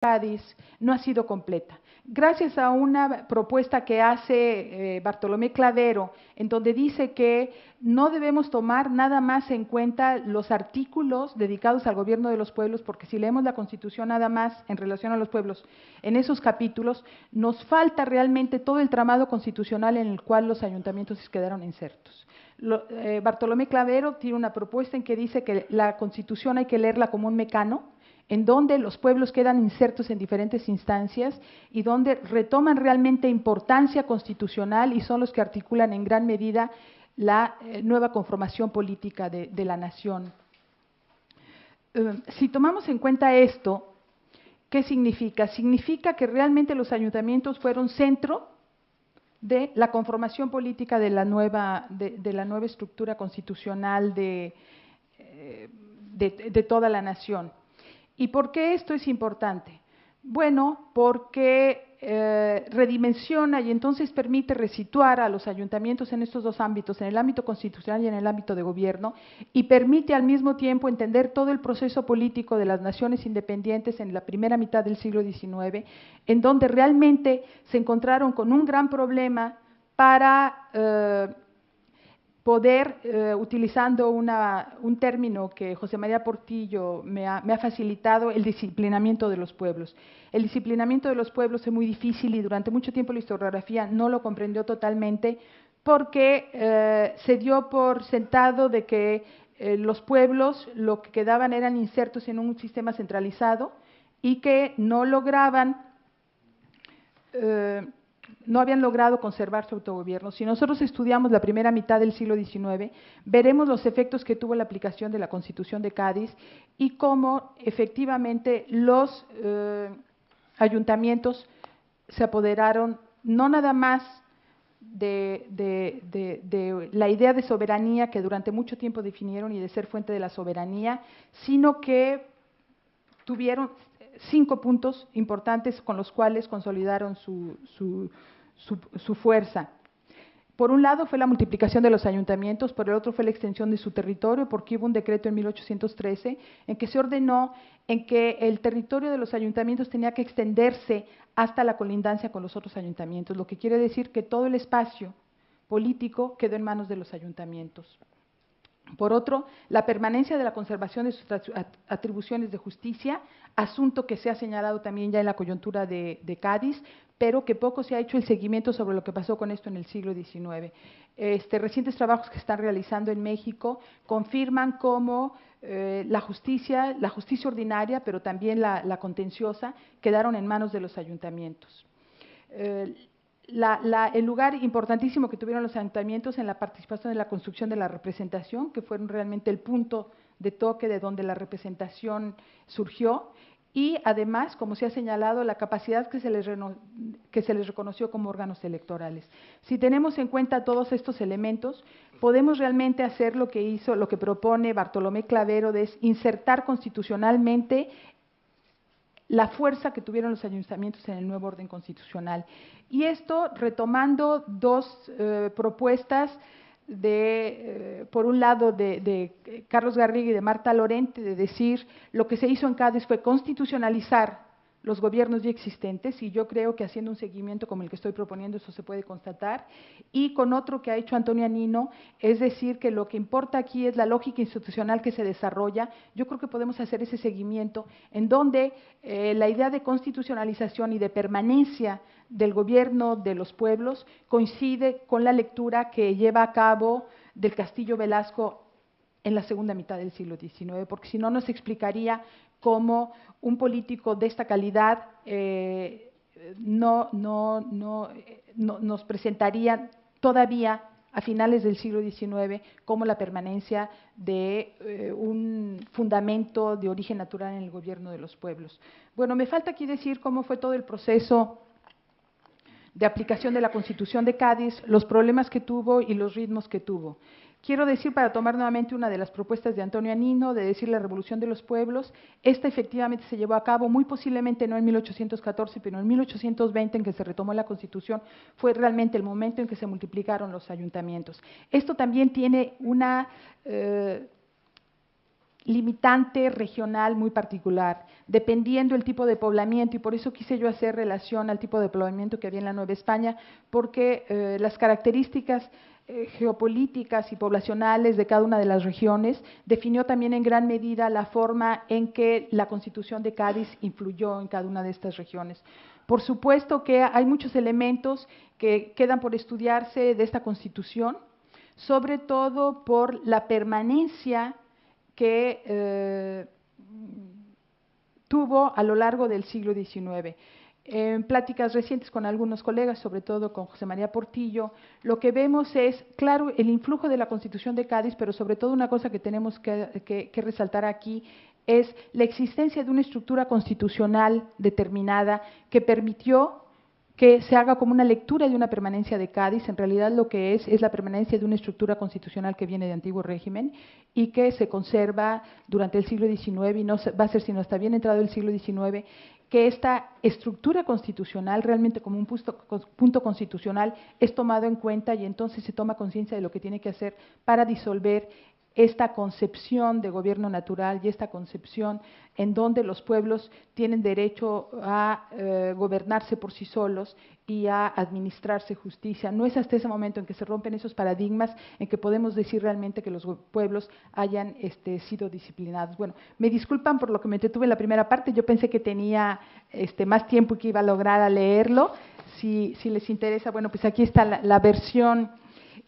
Cádiz no ha sido completa. Gracias a una propuesta que hace Bartolomé Clavero, en donde dice que no debemos tomar nada más en cuenta los artículos dedicados al gobierno de los pueblos, porque si leemos la Constitución nada más en relación a los pueblos, en esos capítulos, nos falta realmente todo el tramado constitucional en el cual los ayuntamientos quedaron insertos. Bartolomé Clavero tiene una propuesta en que dice que la Constitución hay que leerla como un mecano, en donde los pueblos quedan insertos en diferentes instancias y donde retoman realmente importancia constitucional y son los que articulan en gran medida la nueva conformación política de la nación. Si tomamos en cuenta esto, ¿qué significa? Significa que realmente los ayuntamientos fueron centro de la conformación política de la nueva estructura constitucional de toda la nación. ¿Y por qué esto es importante? Bueno, porque redimensiona y entonces permite resituar a los ayuntamientos en estos dos ámbitos, en el ámbito constitucional y en el ámbito de gobierno, y permite al mismo tiempo entender todo el proceso político de las naciones independientes en la primera mitad del siglo XIX, en donde realmente se encontraron con un gran problema para poder, utilizando un término que José María Portillo me ha facilitado, el disciplinamiento de los pueblos. El disciplinamiento de los pueblos es muy difícil y durante mucho tiempo la historiografía no lo comprendió totalmente porque se dio por sentado de que los pueblos lo que quedaban eran insertos en un sistema centralizado y que no habían logrado conservar su autogobierno. Si nosotros estudiamos la primera mitad del siglo XIX, veremos los efectos que tuvo la aplicación de la Constitución de Cádiz y cómo efectivamente los ayuntamientos se apoderaron no nada más de la idea de soberanía que durante mucho tiempo definieron y de ser fuente de la soberanía, sino que tuvieron 5 puntos importantes con los cuales consolidaron su fuerza. Por un lado fue la multiplicación de los ayuntamientos, por el otro fue la extensión de su territorio, porque hubo un decreto en 1813 en que se ordenó en que el territorio de los ayuntamientos tenía que extenderse hasta la colindancia con los otros ayuntamientos, lo que quiere decir que todo el espacio político quedó en manos de los ayuntamientos. Por otro, la permanencia de la conservación de sus atribuciones de justicia, asunto que se ha señalado también ya en la coyuntura de Cádiz, pero que poco se ha hecho el seguimiento sobre lo que pasó con esto en el siglo XIX. Recientes trabajos que están realizando en México confirman cómo la justicia ordinaria, pero también la contenciosa, quedaron en manos de los ayuntamientos. El lugar importantísimo que tuvieron los ayuntamientos en la participación en la construcción de la representación, que fueron realmente el punto de toque de donde la representación surgió, y además, como se ha señalado, la capacidad que se les reconoció como órganos electorales. Si tenemos en cuenta todos estos elementos, podemos realmente hacer lo que propone Bartolomé Clavero, de insertar constitucionalmente la fuerza que tuvieron los ayuntamientos en el nuevo orden constitucional. Y esto retomando dos propuestas por un lado de Carlos Garriga y de Marta Lorente, de decir lo que se hizo en Cádiz fue constitucionalizar los gobiernos ya existentes, y yo creo que haciendo un seguimiento como el que estoy proponiendo eso se puede constatar, y con otro que ha hecho Antonio Anino, es decir, que lo que importa aquí es la lógica institucional que se desarrolla. Yo creo que podemos hacer ese seguimiento en donde la idea de constitucionalización y de permanencia del gobierno de los pueblos coincide con la lectura que lleva a cabo del Castillo Velasco en la segunda mitad del siglo XIX, porque si no nos explicaría cómo un político de esta calidad nos presentaría todavía a finales del siglo XIX como la permanencia de un fundamento de origen natural en el gobierno de los pueblos. Bueno, me falta aquí decir cómo fue todo el proceso de aplicación de la Constitución de Cádiz, los problemas que tuvo y los ritmos que tuvo. Quiero decir, para tomar nuevamente una de las propuestas de Antonio Anino, de decir la revolución de los pueblos, esta efectivamente se llevó a cabo, muy posiblemente no en 1814, pero en 1820, en que se retomó la Constitución, fue realmente el momento en que se multiplicaron los ayuntamientos. Esto también tiene limitante regional muy particular, dependiendo el tipo de poblamiento, y por eso quise yo hacer relación al tipo de poblamiento que había en la Nueva España, porque las características geopolíticas y poblacionales de cada una de las regiones definió también en gran medida la forma en que la Constitución de Cádiz influyó en cada una de estas regiones. Por supuesto que hay muchos elementos que quedan por estudiarse de esta Constitución, sobre todo por la permanencia que tuvo a lo largo del siglo XIX. En pláticas recientes con algunos colegas, sobre todo con José María Portillo, lo que vemos es, claro, el influjo de la Constitución de Cádiz, pero sobre todo una cosa que tenemos que resaltar aquí es la existencia de una estructura constitucional determinada que permitió que se haga como una lectura de una permanencia de Cádiz. En realidad lo que es la permanencia de una estructura constitucional que viene de antiguo régimen y que se conserva durante el siglo XIX y no va a ser sino hasta bien entrado el siglo XIX, que esta estructura constitucional realmente como un punto constitucional es tomado en cuenta y entonces se toma conciencia de lo que tiene que hacer para disolver esta concepción de gobierno natural y esta concepción en donde los pueblos tienen derecho a gobernarse por sí solos y a administrarse justicia. No es hasta ese momento en que se rompen esos paradigmas en que podemos decir realmente que los pueblos hayan sido disciplinados. Bueno, me disculpan por lo que me detuve en la primera parte, yo pensé que tenía más tiempo y que iba a lograr a leerlo. Si les interesa, bueno, pues aquí está la versión.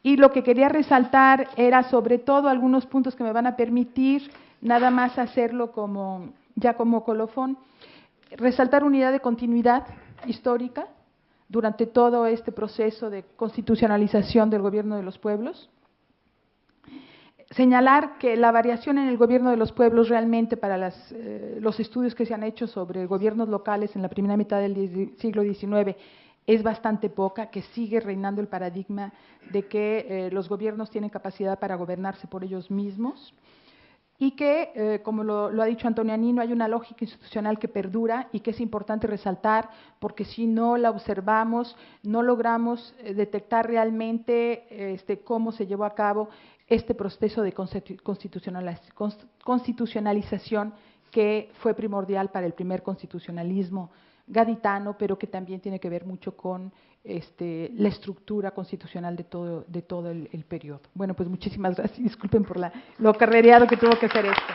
Y lo que quería resaltar era sobre todo algunos puntos que me van a permitir nada más hacerlo como colofón, resaltar unidad de continuidad histórica durante todo este proceso de constitucionalización del gobierno de los pueblos, señalar que la variación en el gobierno de los pueblos realmente para los estudios que se han hecho sobre gobiernos locales en la primera mitad del siglo XIX es bastante poca, que sigue reinando el paradigma de que los gobiernos tienen capacidad para gobernarse por ellos mismos y que, como lo ha dicho Antonianino, hay una lógica institucional que perdura y que es importante resaltar porque si no la observamos, no logramos detectar realmente cómo se llevó a cabo este proceso de constitucionalización que fue primordial para el primer constitucionalismo gaditano, pero que también tiene que ver mucho con la estructura constitucional de todo el periodo. Bueno, pues muchísimas gracias, disculpen por lo carrereado que tuvo que hacer esto.